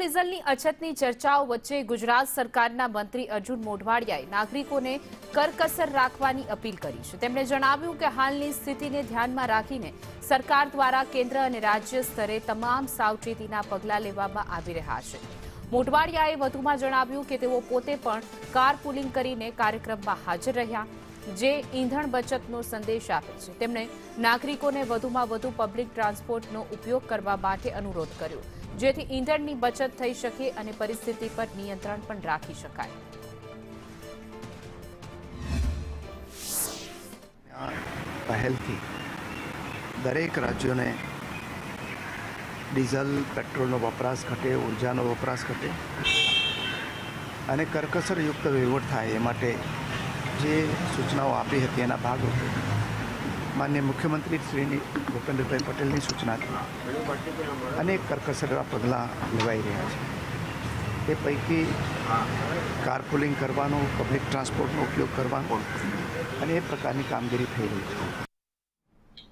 ડીઝલની અછતની ચર્ચાઓ વચ્ચે ગુજરાત સરકારના મંત્રી અર્જુન મોઢવાડિયાએ નાગરિકોને કરકસર રાખવાની અપીલ કરી છે। તેમણે જણાવ્યું કે હાલની સ્થિતિને ધ્યાનમાં રાખીને સરકાર દ્વારા કેન્દ્ર અને રાજ્ય સ્તરે તમામ સાવચેતીના પગલાં લેવામાં આવી રહ્યા છે। મોઢવાડિયાએ વધુમાં જણાવ્યું કે તેઓ પોતે પણ કારપુલિંગ કરીને કાર્યક્રમમાં હાજર રહ્યા, જે ઈંધણ બચતનો સંદેશ આપે છે। તેમણે નાગરિકોને વધુમાં વધુ પબ્લિક ટ્રાન્સપોર્ટનો ઉપયોગ કરવા માટે અનુરોધ કર્યો, જેથી ઈંધણની બચત થઈ શકે અને પરિસ્થિતિ પર નિયંત્રણ પણ રાખી શકાય। પહેલથી દરેક રાજ્યોને ડીઝલ પેટ્રોલનો વપરાશ ઘટે, ઉર્જાનો વપરાશ ઘટે અને કરકસરયુક્ત વહીવટ થાય એ માટે જે સૂચનાઓ આપી હતી એના ભાગરૂપે માનનીય મુખ્યમંત્રી શ્રી ભૂપેન્દ્રભાઈ પટેલની સૂચનાથી અનેક કરકસરના પગલાં લેવાઈ રહ્યા છે। એ પૈકી કારપુલિંગ કરવાનો, પબ્લિક ટ્રાન્સપોર્ટનો ઉપયોગ કરવાનો અને એ પ્રકારની કામગીરી થઈ રહી છે।